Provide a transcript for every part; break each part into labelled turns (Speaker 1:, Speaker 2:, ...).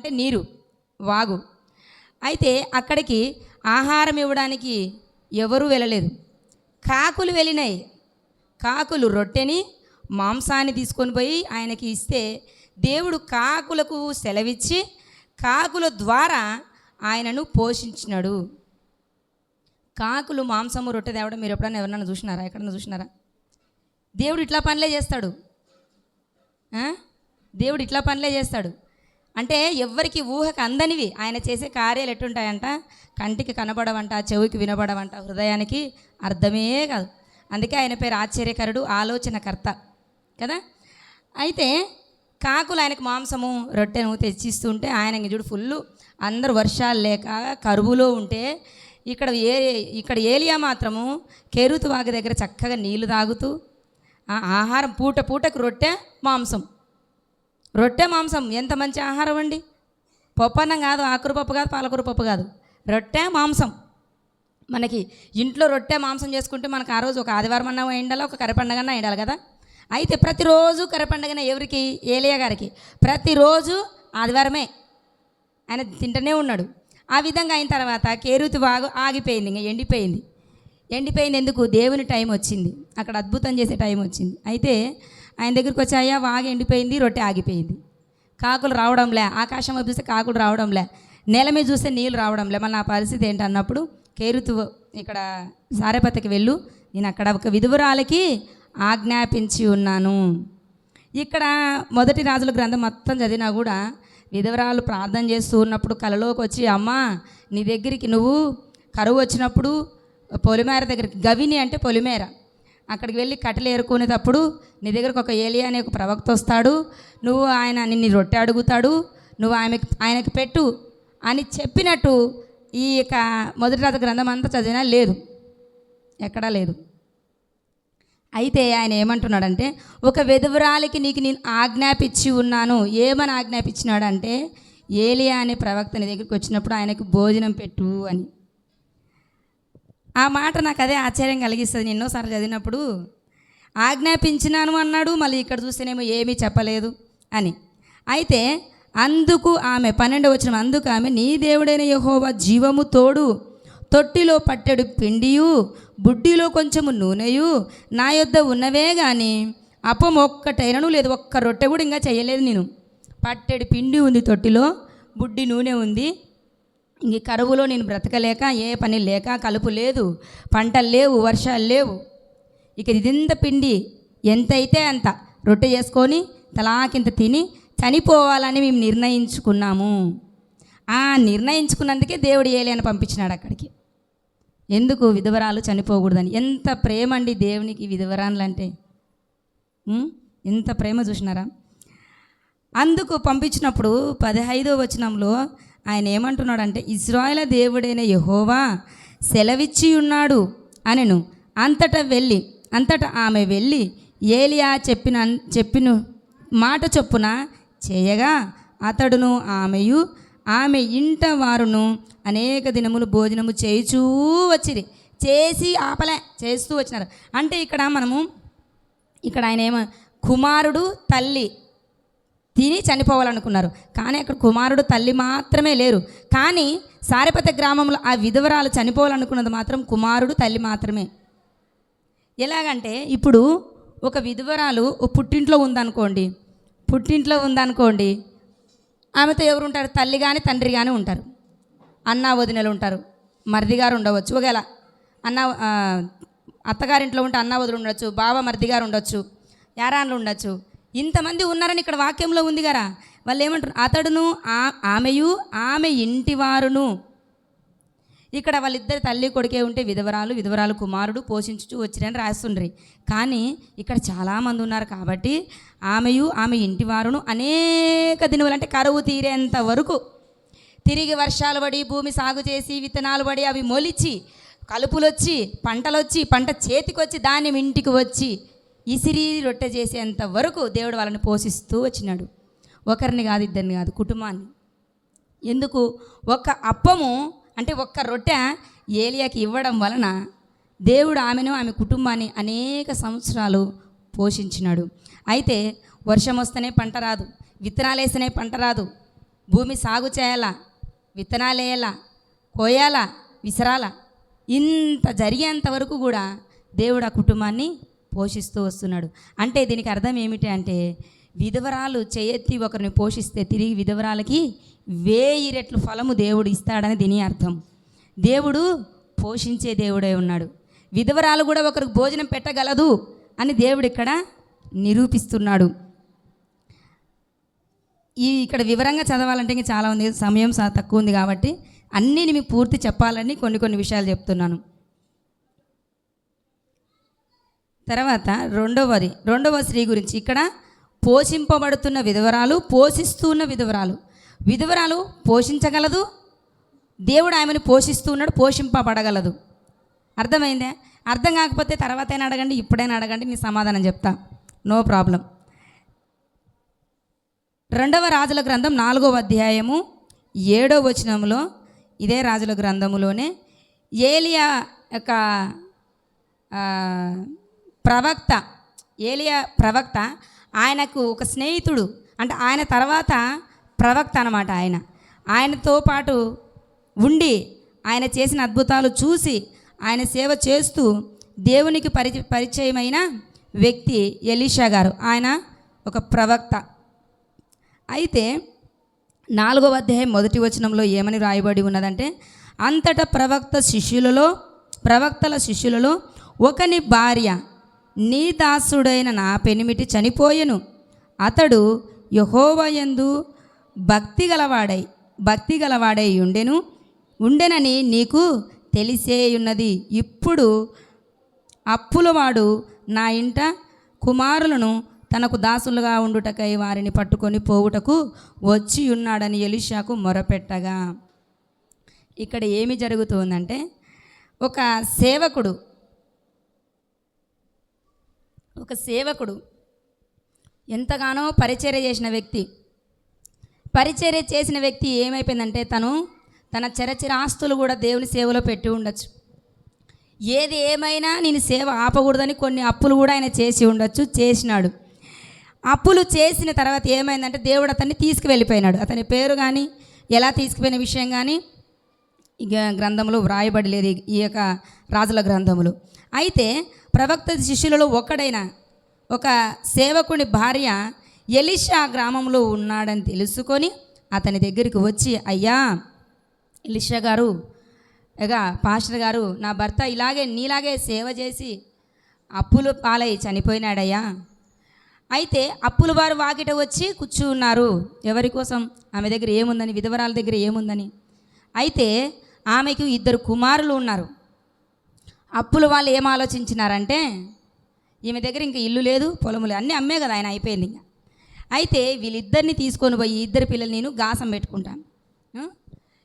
Speaker 1: అంటే నీరు, వాగు. అయితే అక్కడికి ఆహారం ఇవ్వడానికి ఎవరూ వెళ్ళలేదు, కాకులు వెళ్ళినాయి. కాకులు రొట్టెని మాంసాన్ని తీసుకొని పోయి ఆయనకి ఇస్తే దేవుడు కాకులకు సెలవిచ్చి కాకుల ద్వారా ఆయనను పోషించినాడు. కాకులు మాంసము రొట్టె తేవడం మీరు ఎప్పుడైనా ఎవరన్నా చూసినారా? ఎక్కడన్నా చూసినారా? దేవుడు ఇట్లా పనులే చేస్తాడు. దేవుడు ఇట్లా పనులే చేస్తాడు. అంటే ఎవ్వరికి ఊహకు అందనివి ఆయన చేసే కార్యాలు ఎట్టుంటాయంట, కంటికి కనబడవంట, చెవికి వినబడవంట, హృదయానికి అర్థమే కాదు. అందుకే ఆయన పేరు ఆశ్చర్యకరుడు, ఆలోచనకర్త కదా. అయితే కాకులు ఆయనకు మాంసము రొట్టెను తెచ్చిస్తుంటే ఆయన చూడు ఫుల్, అందరూ వర్షాలు లేక కరువులో ఉంటే ఇక్కడ ఏలియా మాత్రము కెరూతు వాగు దగ్గర చక్కగా నీళ్లు తాగుతూ ఆహారం పూటకు రొట్టె మాంసం ఎంత మంచి ఆహారం అండి. పప్పు కాదు, ఆకురు పప్పు కాదు, పాలకూర పప్పు కాదు, రొట్టె మాంసం. మనకి ఇంట్లో రొట్టె మాంసం చేసుకుంటే మనకు ఆ రోజు ఒక ఆదివారం అన్నా ఎండాలి, ఒక కర్రపండగన్నా ఎండాలి కదా. అయితే ప్రతిరోజు కర్రపండగనే ఎవరికి? ఏలియా గారికి. ప్రతిరోజు ఆదివారమే ఆయన తింటూనే ఉన్నాడు. ఆ విధంగా అయిన తర్వాత కెరూతు వాగు ఆగిపోయింది, ఇంకా ఎండిపోయింది. ఎందుకు? దేవుని టైం వచ్చింది, అక్కడ అద్భుతం చేసే టైం వచ్చింది. అయితే ఆయన దగ్గరికి వచ్చాయా, వాగు ఎండిపోయింది, రొట్టె ఆగిపోయింది. కాకులు రావడంలే, ఆకాశం వైపు చూస్తే కాకులు రావడంలే, నేల మీద చూస్తే నీళ్ళు రావడంలే. మళ్ళీ నా పరిస్థితి ఏంటన్నప్పుడు కెరూతు ఇక్కడ సారెపతకి వెళ్ళు, నేను అక్కడ ఒక విధువరాలకి ఆజ్ఞాపించి ఉన్నాను. ఇక్కడ మొదటి రాజుల గ్రంథం మొత్తం చదివినా కూడా విధవరాలు ప్రార్థన చేస్తూ ఉన్నప్పుడు కలలోకి వచ్చి, అమ్మా నీ దగ్గరికి నువ్వు కరువు వచ్చినప్పుడు పొలిమేర దగ్గరికి, గవిని అంటే పొలిమేర, అక్కడికి వెళ్ళి కట్టెలు ఏరుకునేటప్పుడు నీ దగ్గరకు ఒక ఏలియా అనే ఒక ప్రవక్త వస్తాడు, నువ్వు ఆయన నిన్ను రొట్టె అడుగుతాడు, నువ్వు ఆయనకి పెట్టు అని చెప్పినట్టు ఈ యొక్క మొదటి రాజు గ్రంథం అంతా చదివినా లేదు, ఎక్కడా లేదు. అయితే ఆయన ఏమంటున్నాడంటే, ఒక విధవరాలికి నీకు నేను ఆజ్ఞాపించి ఉన్నాను. ఏమని ఆజ్ఞాపించినాడంటే, ఏలియా అనే ప్రవక్త నీ దగ్గరికి వచ్చినప్పుడు ఆయనకు భోజనం పెట్టు అని. ఆ మాట నాకు అదే ఆశ్చర్యం కలిగిస్తుంది. నేను ఎన్నోసార్లు చదివినప్పుడు ఆజ్ఞాపించినాను అన్నాడు, మళ్ళీ ఇక్కడ చూస్తేనేమో ఏమీ చెప్పలేదు అని. అయితే అందుకు ఆమె 12వ వచనం, అందుకు ఆమె నీ దేవుడైన యెహోవా జీవము తోడు, తొట్టిలో పట్టెడు పిండియు బుడ్డిలో కొంచెము నూనెయు నా యొద్ద ఉన్నవే కానీ అప్పం ఒక్కటైనను లేదు, ఒక్క రొట్టె కూడా ఇంకా చేయలేదు నేను. పట్టెడు పిండి ఉంది తొట్టిలో, బుడ్డి నూనె ఉంది. ఇంక కరువులో నేను బ్రతకలేక, ఏ పని లేక, కలుపు లేదు, పంటలు లేవు, వర్షాలు లేవు. ఇక ఇదింత పిండి ఎంతైతే అంత రొట్టె చేసుకొని తలాకింత తిని చనిపోవాలని మేము నిర్ణయించుకున్నాము. ఆ నిర్ణయించుకున్నందుకే దేవుడు ఏలియాను పంపించినాడు అక్కడికి. ఎందుకు? విధవరాలు చనిపోకూడదని. ఎంత ప్రేమ అండి దేవునికి విధవరాన్లు అంటే, ఎంత ప్రేమ చూసినారా. అందుకు పంపించినప్పుడు 15వ వచనంలో ఆయన ఏమంటున్నాడంటే, ఇశ్రాయేలు దేవుడైన యెహోవా సెలవిచ్చి ఉన్నాడు అనెను. అంతటా ఆమె వెళ్ళి ఏలియా చెప్పిన మాట చొప్పున చేయగా అతడును ఆమె ఇంట వారును అనేక దినములు భోజనము చేస్తూ వచ్చిరి. చేస్తూ వచ్చినారు. అంటే ఇక్కడ ఆయన కుమారుడు తల్లి తిని చనిపోవాలనుకున్నారు, కానీ అక్కడ కుమారుడు తల్లి మాత్రమే లేరు. కానీ సారెపత గ్రామంలో ఆ విధవరాలు చనిపోవాలనుకున్నది మాత్రం కుమారుడు తల్లి మాత్రమే. ఎలాగంటే ఇప్పుడు ఒక విధవరాలు పుట్టింట్లో ఉందనుకోండి, ఆమెతో ఎవరు ఉంటారు? తల్లి కానీ తండ్రి కానీ ఉంటారు, అన్న వదినలు ఉంటారు, మరిది గారు ఉండవచ్చు, ఒకవేళ అత్తగారింట్లో ఉంటే అన్న వదిన ఉండొచ్చు, బావ మరిది గారు ఉండొచ్చు, యారాన్లు ఉండొచ్చు. ఇంతమంది ఉన్నారని ఇక్కడ వాక్యంలో ఉంది కదా. వాళ్ళు ఏమంటారు? అతడును ఆమెయు ఆమె ఇంటి వారును. ఇక్కడ వాళ్ళిద్దరు తల్లి కొడుకే ఉంటే విధవరాలు కుమారుడు పోషించుచూ వచ్చిరని రాస్తుండ్రి. కానీ ఇక్కడ చాలామంది ఉన్నారు కాబట్టి ఆమెయు ఆమె ఇంటి వారును అనేక దినములు, అంటే కరువు తీరేంత వరకు తిరిగి వర్షాలు పడి భూమి సాగు చేసి విత్తనాలు పడి అవి మొలిచి కలుపులొచ్చి పంటలొచ్చి పంట చేతికొచ్చి ధాన్యం ఇంటికి వచ్చి ఇసిరి రొట్టె చేసేంత వరకు దేవుడు వాళ్ళని పోషిస్తూ వచ్చినాడు. ఒకరిని కాదు, ఇద్దరిని కాదు, కుటుంబాన్ని. ఎందుకు? ఒక అప్పము అంటే ఒక్క రొట్టె ఏలియాకి ఇవ్వడం వలన దేవుడు ఆమెను ఆమె కుటుంబాన్ని అనేక సంవత్సరాలు పోషించినాడు. అయితే వర్షం వస్తేనే పంట రాదు, విత్తనాలు వేస్తేనే పంట రాదు, భూమి సాగు చేయాలా, విత్తనాలు వేయాలా, కోయాలా, విసరాలా, ఇంత జరిగేంత వరకు కూడా దేవుడు ఆ కుటుంబాన్ని పోషిస్తూ వస్తున్నాడు. అంటే దీనికి అర్థం ఏమిటి అంటే, విధవరాలు చేయెత్తి ఒకరిని పోషిస్తే తిరిగి విధవరాలకి 1000 రెట్లు ఫలము దేవుడు ఇస్తాడని దీని అర్థం. దేవుడు పోషించే దేవుడై ఉన్నాడు. విధవరాలు కూడా ఒకరికి భోజనం పెట్టగలదు అని దేవుడు ఇక్కడ నిరూపిస్తున్నాడు. ఇక్కడ వివరంగా చదవాలంటే ఇంకా చాలా ఉంది, సమయం తక్కువ ఉంది కాబట్టి అన్నీ మీకు పూర్తి చెప్పాలని కొన్ని విషయాలు చెప్తున్నాను. తర్వాత రెండవ స్త్రీ గురించి ఇక్కడ పోషింపబడుతున్న విధవరాలు, పోషిస్తున్న విధవరాలు. విధవరాలు పోషించగలదు, దేవుడు ఆమెను పోషిస్తూ ఉన్నాడు, పోషింపబడగలదు. అర్థమైందే? అర్థం కాకపోతే తర్వాతైనా అడగండి, ఇప్పుడైనా అడగండి, నీ సమాధానం చెప్తా, నో ప్రాబ్లం. 2వ రాజుల గ్రంథం 4వ అధ్యాయము 7వ వచనంలో, ఇదే రాజుల గ్రంథములోనే ఏలియా యొక్క ఏలియా ప్రవక్త, ఆయనకు ఒక స్నేహితుడు, అంటే ఆయన తర్వాత ప్రవక్త అన్నమాట. ఆయనతో పాటు ఉండి ఆయన చేసిన అద్భుతాలు చూసి ఆయన సేవ చేస్తూ దేవునికి పరిచయమైన వ్యక్తి ఎలీషా గారు. ఆయన ఒక ప్రవక్త. అయితే 4వ అధ్యాయం 1వ వచనంలో ఏమని రాయబడి ఉన్నదంటే, అంతటా ప్రవక్తల శిష్యులలో ఒకని భార్య, నీ దాసుడైన నా పెనిమిటి చనిపోయెను, అతడు యెహోవా యందు భక్తి గలవాడై ఉండెనని నీకు తెలిసేయున్నది. ఇప్పుడు అప్పులవాడు నా ఇంట కుమారులను తనకు దాసులుగా ఉండుటకై వారిని పట్టుకొని పోవుటకు వచ్చి ఉన్నాడని ఎలీషాకు మొరపెట్టగా. ఇక్కడ ఏమి జరుగుతుందంటే, ఒక సేవకుడు ఎంతగానో పరిచర్య చేసిన వ్యక్తి ఏమైపోయిందంటే, తన చరచరాస్తులు కూడా దేవుని సేవలో పెట్టి ఉండొచ్చు. ఏది ఏమైనా నేను సేవ ఆపకూడదని కొన్ని అప్పులు కూడా ఆయన చేసి ఉండొచ్చు, చేసినాడు. అప్పులు చేసిన తర్వాత ఏమైందంటే, దేవుడు అతన్ని తీసుకువెళ్ళిపోయినాడు. అతని పేరు కానీ ఎలా తీసుకుపోయిన విషయం కానీ ఇక గ్రంథంలో వ్రాయబడి లేదు, ఈ యొక్క రాజుల గ్రంథములు. అయితే ప్రవక్త శిష్యులలో ఒకడైన ఒక సేవకుని భార్య ఎలీషా గ్రామంలో ఉన్నాడని తెలుసుకొని అతని దగ్గరికి వచ్చి, అయ్యా ఎలీషా గారు, పాస్టర్ గారు, నా భర్త నీలాగే సేవ చేసి అప్పులు పాలై చనిపోయినాడయ్యా. అయితే అప్పుల వారు వాకిట వచ్చి కూర్చున్నారు. ఎవరి కోసం? ఆమె దగ్గర ఏముందని, విధవరాల దగ్గర ఏముందని. అయితే ఆమెకు 2 కుమారులు ఉన్నారు. అప్పుల వాళ్ళు ఏం ఆలోచించినారంటే, ఈమె దగ్గర ఇంకా ఇల్లు లేదు, పొలము లేదు, అన్నీ అమ్మే కదా ఆయన, అయిపోయింది ఇంకా. అయితే వీళ్ళిద్దరిని తీసుకొని పోయి 2 పిల్లలు నేను గాసం పెట్టుకుంటాను.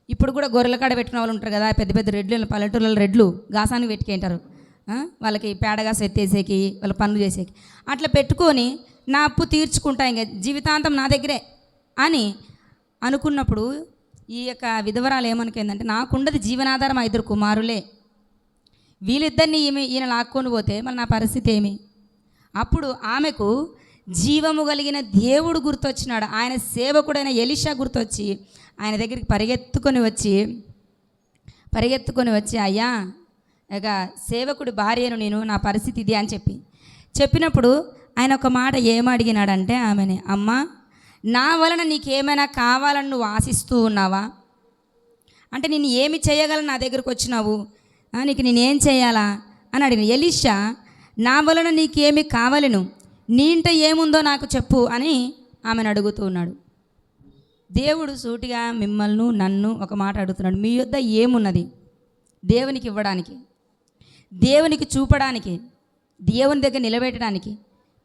Speaker 1: ఇప్పుడు కూడా గొర్రెల కాడ పెట్టుకున్న వాళ్ళు ఉంటారు కదా, పెద్ద పెద్ద రెడ్లు, పల్లెటూళ్ళ రెడ్లు గాసానికి పెట్టుకుంటారు, వాళ్ళకి పేడగాస ఎత్తేసేకి, వాళ్ళ పనులు చేసేకి. అట్లా పెట్టుకొని నా అప్పు తీర్చుకుంటా, ఇంకా జీవితాంతం నా దగ్గరే అని అనుకున్నప్పుడు ఈ యొక్క విధవరాలు ఏమనుకుందంటే, నాకుండదు జీవనాధారం 5 కుమారులే, వీళ్ళిద్దరిని ఈయన లాక్కొని పోతే మరి నా పరిస్థితి ఏమి? అప్పుడు ఆమెకు జీవము కలిగిన దేవుడు గుర్తొచ్చినాడు. ఆయన సేవకుడైన ఎలీషా గుర్తొచ్చి ఆయన దగ్గరికి పరిగెత్తుకొని వచ్చి అయ్యా, ఇక సేవకుడి భార్యను నేను, నా పరిస్థితి ఇది అని చెప్పినప్పుడు ఆయన ఒక మాట ఏమడిగినాడంటే ఆమెని, అమ్మా, నా వలన నీకేమైనా కావాలని నువ్వు ఆశిస్తూ ఉన్నావా? అంటే నేను ఏమి చేయగలను, నా దగ్గరకు వచ్చినావు, నీకు నేనేం చేయాలా అని అడిగిన. ఎలీషా, నా వలన నీకేమి కావాలను, నీ ఇంట ఏముందో నాకు చెప్పు అని ఆమెను అడుగుతూ ఉన్నాడు. దేవుడు సూటిగా మిమ్మల్ని నన్ను ఒక మాట అడుగుతున్నాడు, మీ యొద్ద ఏమున్నది దేవునికి ఇవ్వడానికి, దేవునికి చూపడానికి, దేవుని దగ్గర నిలబెట్టడానికి?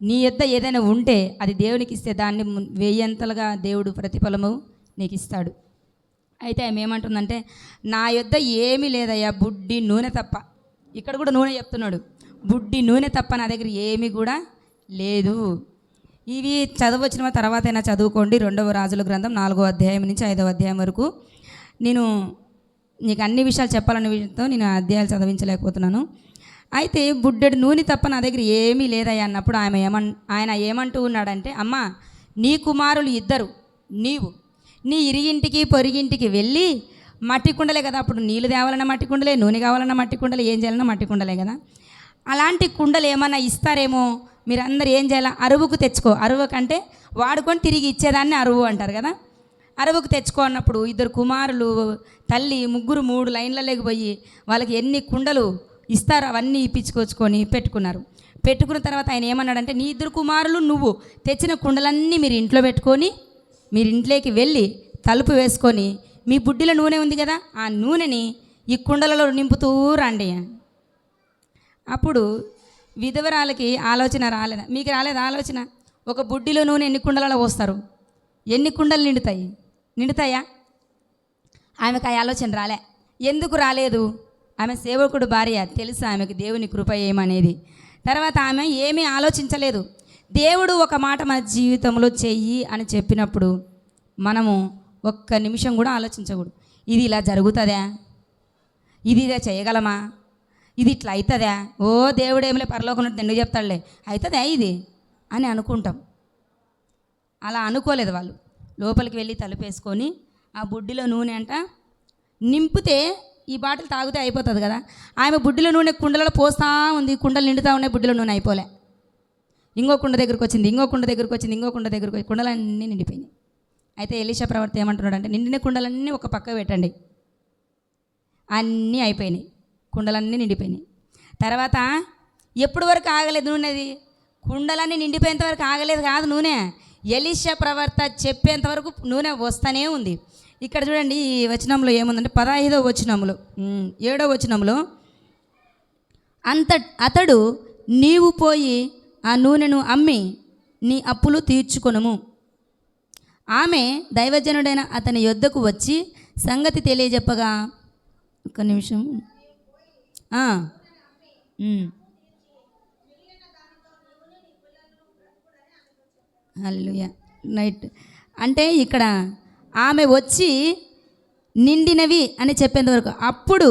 Speaker 1: నీ యొద్ద ఏదైనా ఉంటే అది దేవునికి ఇస్తే దాన్ని 1000 దేవుడు ప్రతిఫలము నీకు ఇస్తాడు. అయితే ఆమె ఏమంటుందంటే, నా యొద్ద ఏమీ లేదయ్యా, బుడ్డి నూనె తప్ప. ఇక్కడ కూడా నూనె చెప్తున్నాడు, బుడ్డి నూనె తప్ప నా దగ్గర ఏమీ కూడా లేదు. ఇవి చదవచ్చిన తర్వాత అయినా చదువుకోండి. 2వ రాజుల గ్రంథం 4వ అధ్యాయం నుంచి 5వ అధ్యాయం వరకు. నేను నీకు అన్ని విషయాలు చెప్పాలనే విషయంతో నేను అధ్యాయాలు చదివించలేకపోతున్నాను. అయితే బుడ్డెడు నూనె తప్ప నా దగ్గర ఏమీ లేదయ్యా అన్నప్పుడు ఆయన ఏమంటూ ఉన్నాడంటే, అమ్మా, నీ కుమారులు 2, నీ ఇరిగింటికి పొరిగింటికి వెళ్ళి మట్టి కుండలే కదా, అప్పుడు నీళ్ళు తేవాలన్నా మట్టి కుండలే, నూనె కావాలన్నా మట్టి కుండలే, ఏం చేయాలన్నా మట్టి కుండలే కదా. అలాంటి కుండలు ఏమన్నా ఇస్తారేమో, మీరందరూ ఏం చేయాలి, అరువుకు తెచ్చుకో. అరువు కంటే వాడుకొని తిరిగి ఇచ్చేదాన్ని అరువు అంటారు కదా. అరువుకు తెచ్చుకో అన్నప్పుడు ఇద్దరు కుమారులు, తల్లి, ముగ్గురు 3 లైన్లలోకి పోయి వాళ్ళకి ఎన్ని కుండలు ఇస్తారో అవన్నీ ఇప్పించుకొచ్చుకొని పెట్టుకున్నారు. పెట్టుకున్న తర్వాత ఆయన ఏమన్నాడంటే, నీ 2 కుమారులు నువ్వు తెచ్చిన కుండలన్నీ మీరు ఇంట్లో పెట్టుకొని మీరు ఇంట్లోకి వెళ్ళి తలుపు వేసుకొని మీ బుడ్డిలో నూనె ఉంది కదా, ఆ నూనెని ఈ కుండలలో నింపుతూ రండి. అప్పుడు విధవరాలకి ఆలోచన రాలేదా? మీకు రాలేదా ఆలోచన? ఒక బుడ్డిలో నూనె ఎన్ని కుండలలో పోస్తారు? ఎన్ని కుండలు నిండుతాయా? ఆమెకు ఆ ఆలోచన రాలే. ఎందుకు రాలేదు? ఆమె సేవకుడు భార్య, తెలుసు ఆమెకు దేవుని కృప ఏమనేది. తర్వాత ఆమె ఏమీ ఆలోచించలేదు. దేవుడు ఒక మాట మన జీవితంలో చెయ్యి అని చెప్పినప్పుడు మనము ఒక్క నిమిషం కూడా ఆలోచించకూడదు. ఇది ఇలా జరుగుతుందా, ఇది ఇలా చేయగలమా, ఇది ఇట్లా అవుతుందా, ఓ దేవుడేమిలే పరలోకం ఎందుకు చెప్తాడులే, అవుతుందా ఇది అని అనుకుంటాం. అలా అనుకోలేదు వాళ్ళు. లోపలికి వెళ్ళి తలుపేసుకొని ఆ బుడ్డిలో నూనె అంట నింపితే ఈ బాటిల్ తాగితే అయిపోతుంది కదా. ఆమె బుడ్డిలో నూనె కుండలలో పోస్తూ ఉంది, కుండలు నిండుతూ ఉన్నాయి, బుడ్డిలో నూనె అయిపోలే. ఇంకో కుండ దగ్గరికి వచ్చింది, ఇంకో కుండ దగ్గరికి వచ్చింది, ఇంకో కుండ దగ్గరికి వచ్చి కుండలన్నీ నిండిపోయినాయి. అయితే ఎలీషా ప్రవర్త ఏమంటున్నాడు అంటే, నిండిన కుండలన్నీ ఒక పక్క పెట్టండి. అన్నీ అయిపోయినాయి, కుండలన్నీ నిండిపోయినాయి. తర్వాత ఎప్పుడు వరకు ఆగలేదు నూనెది? కుండలన్నీ నిండిపోయేంత వరకు ఆగలేదు కాదు నూనె. ఎలీషా ప్రవర్త చెప్పేంతవరకు నూనె వస్తూనే ఉంది. ఇక్కడ చూడండి, ఈ వచనంలో ఏముందంటే 15వ వచనంలో 7వ వచనంలో, అతడు నీవు పోయి ఆ నూనెను అమ్మి నీ అప్పులు తీర్చుకొనుము. ఆమె దైవజనుడైన అతని యొద్దకు వచ్చి సంగతి తెలియజెప్పగా, ఒక్క నిమిషం, హల్లెలూయా. రైట్. అంటే ఇక్కడ ఆమె వచ్చి నిండినవి అని చెప్పేంతవరకు, అప్పుడు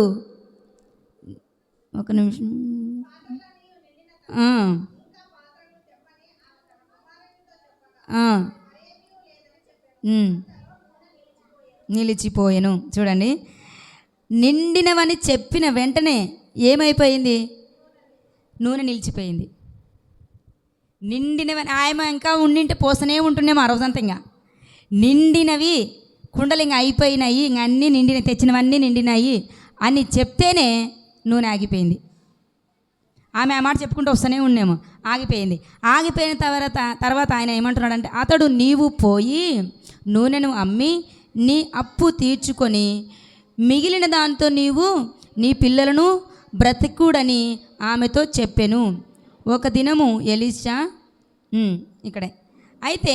Speaker 1: ఒక నిమిషం, నిలిచిపోయాను. చూడండి, నిండినవని చెప్పిన వెంటనే ఏమైపోయింది? నూనె నిలిచిపోయింది. నిండినవని ఆమె ఇంకా ఉండింటే పోస్తూనే ఉంటుండేమో ఆ రోజంతా. ఇంకా నిండినవి కుండలు ఇంకా అయిపోయినాయి, ఇంక అన్నీ నిండిన, తెచ్చినవన్నీ నిండినాయి అని చెప్తేనే నూనె ఆగిపోయింది. ఆమె ఆ మాట చెప్పుకుంటూ వస్తూనే ఉండేమో, ఆగిపోయింది. ఆగిపోయిన తర్వాత ఆయన ఏమంటున్నాడంటే, అతడు నీవు పోయి నూనెను అమ్మి నీ అప్పు తీర్చుకొని మిగిలిన దాంతో నీవు నీ పిల్లలను బ్రతికుడని ఆమెతో చెప్పెను. ఒక దినము ఎలీషా ఇక్కడే అయితే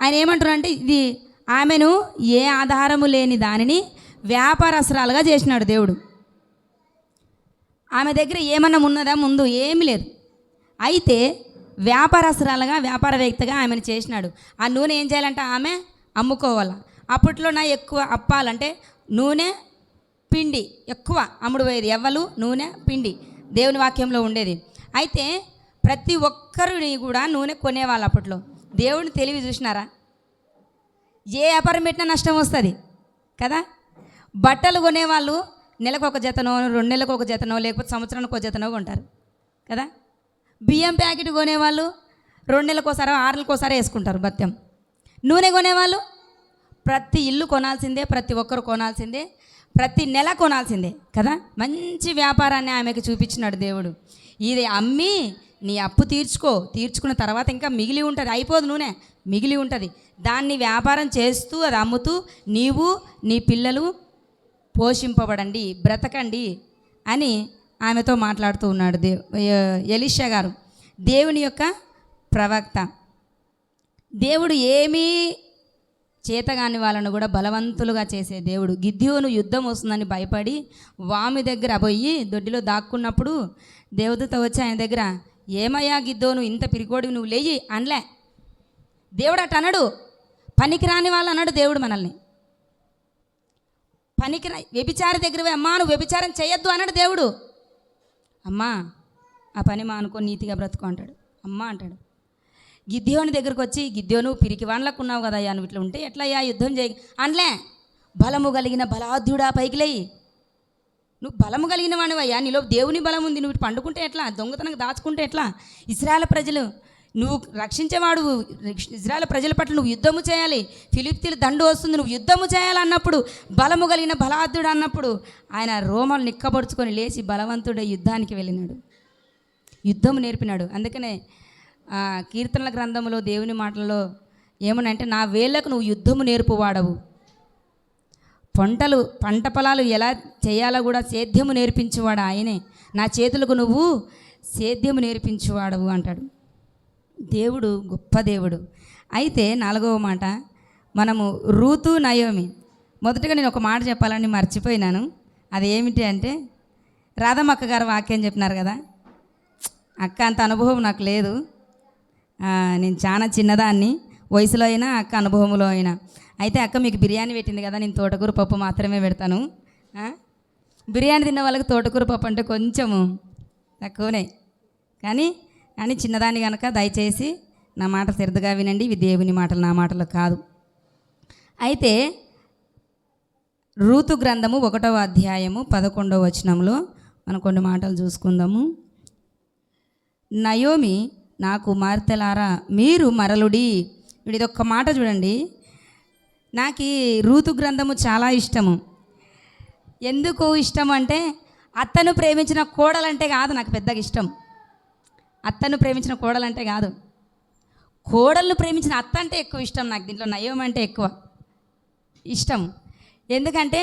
Speaker 1: ఆయన ఏమంటున్నాడంటే, ఇది ఆమెను ఏ ఆధారము లేని దానిని వ్యాపారస్తురాలుగా చేసినాడు దేవుడు. ఆమె దగ్గర ఏమన్నా ఉన్నదా? ముందు ఏమీ లేదు. అయితే వ్యాపారస్తురాలుగా, వ్యాపారవేత్తగా ఆమెను చేసినాడు. ఆ నూనె ఏం చేయాలంటే ఆమె అమ్ముకోవాలి. అప్పట్లో ఎక్కువ అప్పాలంటే నూనె, పిండి ఎక్కువ అమ్ముడు పోయేది. ఎవ్వలు, నూనె, పిండి దేవుని వాక్యంలో ఉండేది. అయితే ప్రతి ఒక్కరిని కూడా నూనె కొనేవాళ్ళు అప్పట్లో. దేవుని తెలివి చూసినారా? ఏ వ్యాపారం పెట్టినా నష్టం వస్తుంది కదా. బట్టలు కొనేవాళ్ళు నెలకు ఒక జతనో, 2 నెలలకు ఒక జతనో, లేకపోతే సంవత్సరానికి ఒక జతనో కొంటారు కదా. బియ్యం ప్యాకెట్ కొనేవాళ్ళు 2 నెలలకోసారో 6 నెలలకోసారో వేసుకుంటారు బత్యం. నూనె కొనేవాళ్ళు ప్రతి ఇల్లు కొనాల్సిందే, ప్రతి ఒక్కరు కొనాల్సిందే, ప్రతి నెల కొనాల్సిందే కదా. మంచి వ్యాపారాన్ని ఆమెకు చూపించినాడు దేవుడు. ఇది అమ్మి నీ అప్పు తీర్చుకున్న తర్వాత ఇంకా మిగిలి ఉంటుంది, అయిపోదు నూనె, మిగిలి ఉంటుంది. దాన్ని వ్యాపారం చేస్తూ అది అమ్ముతూ నీవు నీ పిల్లలు పోషింపబడండి, బ్రతకండి అని ఆమెతో మాట్లాడుతూ ఉన్నాడు ఎలీషా గారు, దేవుని యొక్క ప్రవక్త. దేవుడు ఏమీ చేతగాని వాళ్ళను కూడా బలవంతులుగా చేసే దేవుడు. గిద్యోను యుద్ధం వస్తుందని భయపడి వామి దగ్గర పోయి దొడ్డిలో దాక్కున్నప్పుడు దేవదూత వచ్చి ఆయన దగ్గర, ఏమయ్యా గిద్దోను, ఇంత పిరికోడివి, నువ్వు లేచి అనలే. దేవుడు అటు అనడు, పనికిరాని వాళ్ళు అన్నాడు దేవుడు మనల్ని. వ్యభిచారి దగ్గర అమ్మా నువ్వు వ్యభిచారం చేయొద్దు అన్నాడు దేవుడు. అమ్మా ఆ పని మానుకో, నీతిగా బ్రతుకు అంటాడు. అమ్మ అంటాడు. గిద్యోని దగ్గరకు వచ్చి, గిద్యోను పిరికి వాన్లకు ఉన్నావు కదా అయ్యా, నువ్వు ఇట్లా ఉంటే ఎట్లా అయ్యా యుద్ధం చేయి అనలే. బలము కలిగిన బలాఢ్యుడా పైకి లేయి, నువ్వు బలము కలిగిన వాడివయ్యా, నీలో దేవుని బలం ఉంది, నువ్వు ఇటు పండుకుంటే ఎట్లా, దొంగతనంగా దాచుకుంటే ఎట్లా, ఇశ్రాయేలు ప్రజలు నువ్వు రక్షించేవాడు, ఇశ్రాయేలు ప్రజల పట్ల నువ్వు యుద్ధము చేయాలి, ఫిలిష్తీయుల దండు వస్తుంది, నువ్వు యుద్ధము చేయాలన్నప్పుడు, బలము కలిగిన బలాఢ్యుడు అన్నప్పుడు ఆయన రోమాలు నిక్కబడుచుకొని లేచి బలవంతుడే యుద్ధానికి వెళ్ళినాడు, యుద్ధము నేర్పినాడు. అందుకనే కీర్తనల గ్రంథంలో దేవుని మాటల్లో ఏమనంటే, నా వేళ్ళకు నువ్వు యుద్ధము నేర్పువాడవు, పంట పొలాలు ఎలా చేయాలో కూడా సేద్యము నేర్పించేవాడు ఆయనే, నా చేతులకు నువ్వు సేద్యము నేర్పించేవాడవు అంటాడు. దేవుడు గొప్ప దేవుడు. అయితే 4వ మాట, మనము రూతు నయోమి. మొదటగా నేను ఒక మాట చెప్పాలని మర్చిపోయినాను. అది ఏమిటి అంటే, రాధమ్మ అక్క గారు వాక్యం చెప్పినారు కదా, అక్క అంత అనుభవం నాకు లేదు, నేను చాలా చిన్నదాన్ని, వయసులో అయినా అక్క అనుభవంలో అయినా. అయితే అక్క మీకు బిర్యానీ పెట్టింది కదా, నేను తోటకూర పప్పు మాత్రమే పెడతాను. బిర్యానీ తిన్న వాళ్ళకి తోటకూర పప్పు అంటే కొంచెము తక్కువనే, కానీ చిన్నదాన్ని కనుక దయచేసి నా మాట శ్రద్ధగా వినండి, ఇవి దేవుని మాటలు, నా మాటలు కాదు. అయితే రూతు గ్రంథము 1వ అధ్యాయము 11వ వచనంలో మనం కొన్ని మాటలు చూసుకుందాము. నయోమి, నా కుమార్తెలారా మీరు మరలుడి. ఇప్పుడు ఇదొక్క మాట చూడండి, నాకు ఈ రూతు గ్రంథము చాలా ఇష్టము. ఎందుకు ఇష్టం అంటే, అత్తను ప్రేమించిన కోడలంటే కాదు నాకు పెద్దగా ఇష్టం, అత్తను ప్రేమించిన కోడలంటే కాదు, కోడలను ప్రేమించిన అత్త అంటే ఎక్కువ ఇష్టం నాకు. దీంట్లో నయోమి అంటే ఎక్కువ ఇష్టం. ఎందుకంటే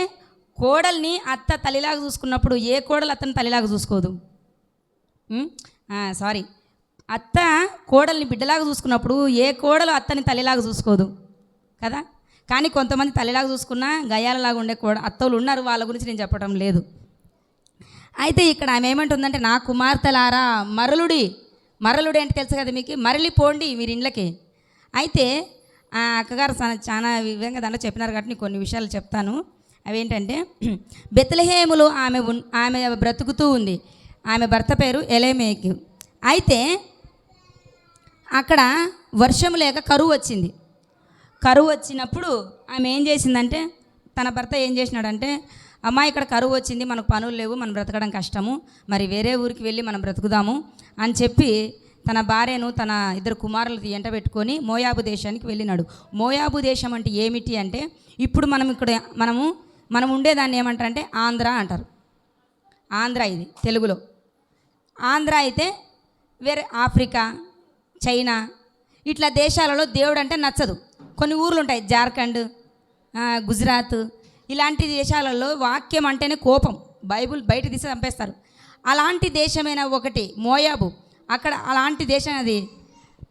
Speaker 1: కోడల్ని అత్త తల్లిలాగా చూసుకున్నప్పుడు ఏ కోడలు అత్తను తల్లిలాగా చూసుకోదు. అత్త కోడల్ని బిడ్డలాగా చూసుకున్నప్పుడు ఏ కోడలు అత్తని తల్లిలాగా చూసుకోదు కదా. కానీ కొంతమంది తల్లిలాగా చూసుకున్నా గయ్యాలలాగా ఉండే అత్తలు ఉన్నారు, వాళ్ళ గురించి నేను చెప్పడం లేదు. అయితే ఇక్కడ ఆమె ఏమంటుందంటే, నా కుమార్తెలారా మరలుడి. మరలుడి అంటే తెలుసు కదా మీకు, మరలి పోండి మీరు ఇండ్లకి. అయితే అక్కగారు చాలా విధంగా దాంట్లో చెప్పినారు కాబట్టి నేను కొన్ని విషయాలు చెప్తాను. అవేంటంటే, బెత్లెహేములో ఆమె బ్రతుకుతూ ఉంది, ఆమె భర్త పేరు ఎలెమేకు. అయితే అక్కడ వర్షం లేక కరువు వచ్చింది. కరువు వచ్చినప్పుడు ఆమె ఏం చేసిందంటే, తన భర్త ఏం చేసినాడంటే, అమ్మా ఇక్కడ కరువు వచ్చింది, మనకు పనులు లేవు, మనం బ్రతకడం కష్టము, మరి వేరే ఊరికి వెళ్ళి మనం బ్రతుకుదాము అని చెప్పి తన భార్యను తన 2 కుమారులు ఎంట పెట్టుకొని మోయాబు దేశానికి వెళ్ళినాడు. మోయాబు దేశం అంటే ఏమిటి అంటే, ఇప్పుడు మనం ఉండేదాన్ని ఏమంటారంటే ఆంధ్ర అంటారు. ఆంధ్ర ఇది తెలుగులో. ఆంధ్ర అయితే వేరే ఆఫ్రికా, చైనా ఇట్లా దేశాలలో దేవుడు అంటే నచ్చదు. కొన్ని ఊర్లు ఉంటాయి, జార్ఖండ్, గుజరాత్, ఇలాంటి దేశాలలో వాక్యం అంటేనే కోపం, బైబుల్ బయట తీసి చంపేస్తారు. అలాంటి దేశమైన ఒకటి మోయాబు. అక్కడ అలాంటి దేశం అది.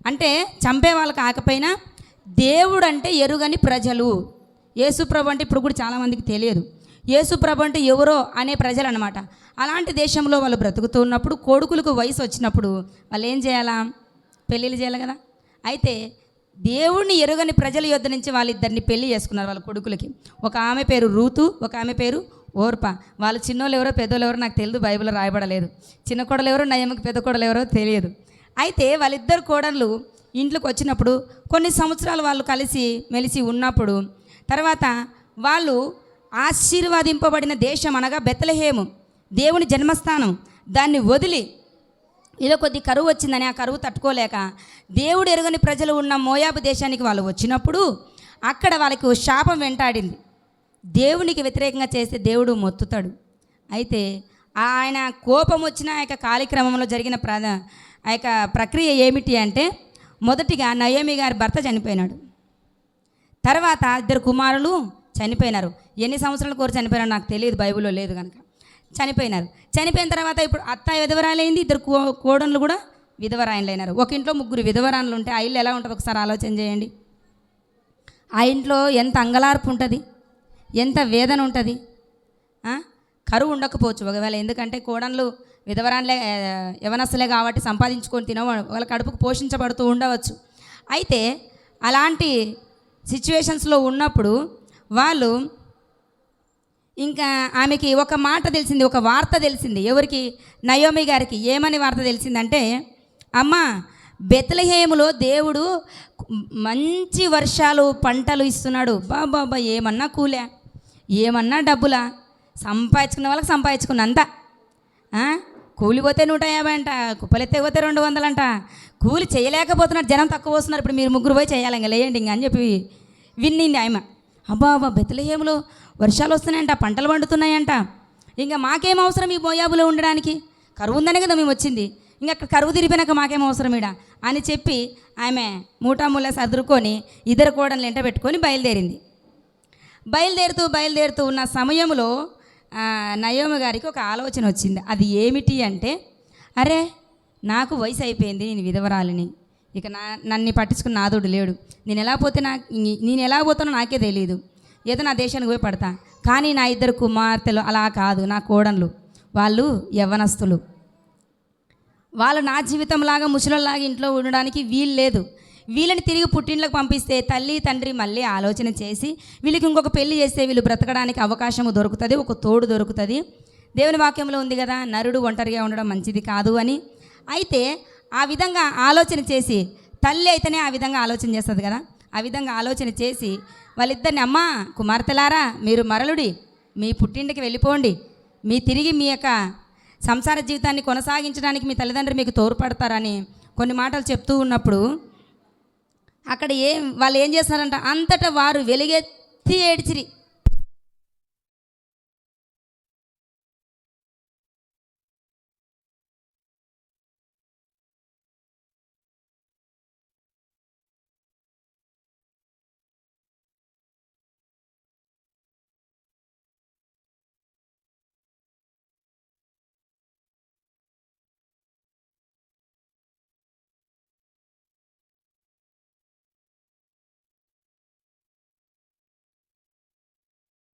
Speaker 1: అంటే చంపే వాళ్ళు కాకపోయినా దేవుడు అంటే ఎరుగని ప్రజలు. యేసుప్రభు అంటే ఇప్పుడు కూడా చాలామందికి తెలియదు. యేసుప్రభు అంటే ఎవరో అనే ప్రజలు అనమాట. అలాంటి దేశంలో వాళ్ళు బ్రతుకుతూ ఉన్నప్పుడు కొడుకులకు వయసు వచ్చినప్పుడు వాళ్ళు ఏం చేయాలా, పెళ్ళిళ్ళు చేయాలి కదా. అయితే దేవుణ్ణి ఎరుగని ప్రజల యొద్ద నుంచి వాళ్ళిద్దరిని పెళ్లి చేసుకున్నారు వాళ్ళ కొడుకులకి. ఒక ఆమె పేరు రూతు, ఒక ఆమె పేరు ఓర్ప. వాళ్ళు చిన్నోళ్ళు ఎవరో పెద్దోళ్ళు ఎవరో నాకు తెలియదు, బైబిల్లో రాయబడలేదు. చిన్న కోడలు ఎవరో, నయముకి పెద్ద కోడలు ఎవరో తెలియదు. అయితే వాళ్ళిద్దరు కోడళ్ళు ఇంట్లోకి వచ్చినప్పుడు కొన్ని సంవత్సరాలు వాళ్ళు కలిసి మెలిసి ఉన్నప్పుడు తర్వాత వాళ్ళు ఆశీర్వాదింపబడిన దేశం అనగా బెత్లెహేము, దేవుని జన్మస్థానం, దాన్ని వదిలి ఇలా కొద్ది కరువు వచ్చిందని ఆ కరువు తట్టుకోలేక దేవుడు ఎరుగని ప్రజలు ఉన్న మోయాబు దేశానికి వాళ్ళు వచ్చినప్పుడు అక్కడ వాళ్ళకి శాపం వెంటాడింది. దేవునికి వ్యతిరేకంగా చేస్తే దేవుడు మొత్తుతాడు. అయితే ఆయన కోపం వచ్చిన ఆ యొక్క కాలక్రమంలో జరిగిన ఆ యొక్క ప్రక్రియ ఏమిటి అంటే, మొదటిగా నయోమి గారి భర్త చనిపోయినాడు. తర్వాత 2 కుమారులు చనిపోయినారు. ఎన్ని సంవత్సరాల కోరి చనిపోయినారు నాకు తెలియదు, బైబిల్లో లేదు కనుక చనిపోయినారు. చనిపోయిన తర్వాత ఇప్పుడు అత్త విధవరాలైంది, 2 కోడళ్ళు కూడా విధవరాయలైనారు. ఒక ఇంట్లో 3 విధవరాలు ఉంటే ఆ ఇల్లు ఎలా ఉంటుంది ఒకసారి ఆలోచన చేయండి. ఆ ఇంట్లో ఎంత అంగలార్పు ఉంటుంది, ఎంత వేదన ఉంటుంది. కరువు ఉండకపోవచ్చు ఒకవేళ, ఎందుకంటే కోడళ్ళు విధవరాన్లే యవనస్తులే కాబట్టి సంపాదించుకొని వాళ్ళ కడుపుకు పోషించబడుతూ ఉండవచ్చు. అయితే అలాంటి సిచ్యువేషన్స్లో ఉన్నప్పుడు వాళ్ళు ఇంకా ఆమెకి ఒక మాట తెలిసింది, ఒక వార్త తెలిసింది. ఎవరికి? నయోమి గారికి. ఏమని వార్త తెలిసిందంటే, అమ్మ బెత్లెహేములో దేవుడు మంచి వర్షాలు పంటలు ఇస్తున్నాడు. బాబా ఏమన్నా కూలే, ఏమన్నా డబ్బులా, సంపాదించుకున్న వాళ్ళకి సంపాదించుకున్నంత. కూలిపోతే 150 అంట, కుప్పలెత్తకపోతే 200 అంట. కూలి చేయలేకపోతున్నారు, జనం తక్కువ వస్తున్నారు. ఇప్పుడు మీరు ముగ్గురు పోయి చేయాలి, ఇంకా లేయండి ఇంక అని చెప్పి విన్నింది ఆమె. అబ్బా బెత్లెహేములో వర్షాలు వస్తున్నాయంట, పంటలు పండుతున్నాయంట. ఇంకా మాకేం అవసరం ఈ మోయాబులో ఉండడానికి, కరువు ఉందనే కదా మేము వచ్చింది, ఇంకా అక్కడ కరువు తిరిగిపోయినాక మాకేం అవసరం ఇడ అని చెప్పి ఆమె మూటాముళ్ళ సదురుకొని 2 కోడళ్ళు ఎంట పెట్టుకొని బయలుదేరింది. బయలుదేరుతూ ఉన్న సమయంలో నయోమి గారికి ఒక ఆలోచన వచ్చింది. అది ఏమిటి అంటే, అరే నాకు వయసు అయిపోయింది, నేను విధవరాలిని, ఇక నన్ను పట్టించుకున్న నాదుడు లేడు, నేను ఎలా పోతానో నాకే తెలియదు, ఏదో నా దేశానికి పోయి పడతా. కానీ నా 2 కుమార్తెలు అలా కాదు, నా కోడళ్ళు, వాళ్ళు యవ్వనస్తులు, వాళ్ళు నా జీవితంలాగా ముసలిలాగా ఇంట్లో ఉండడానికి వీలు లేదు. వీళ్ళని తిరిగి పుట్టింట్లోకి పంపిస్తే తల్లి తండ్రి మళ్ళీ ఆలోచన చేసి వీళ్ళకి ఇంకొక పెళ్లి చేస్తే వీళ్ళు బ్రతకడానికి అవకాశము దొరుకుతుంది, ఒక తోడు దొరుకుతుంది. దేవుని వాక్యంలో ఉంది కదా, నరుడు ఒంటరిగా ఉండడం మంచిది కాదు అని. అయితే ఆ విధంగా ఆలోచన చేసి, తల్లి అయితేనే ఆ విధంగా ఆలోచన చేస్తుంది కదా, ఆ విధంగా ఆలోచన చేసి వాళ్ళిద్దరిని, అమ్మ కుమార్తెలారా మీరు మరలుడి, మీ పుట్టింటికి వెళ్ళిపోండి, తిరిగి మీ యొక్క సంసార జీవితాన్ని కొనసాగించడానికి మీ తల్లిదండ్రులు మీకు తోడ్పడతారని కొన్ని మాటలు చెప్తూ ఉన్నప్పుడు అక్కడ వాళ్ళు ఏం చేస్తున్నారంట, అంతటా వారు వెలుగెత్తి ఏడ్చిరి.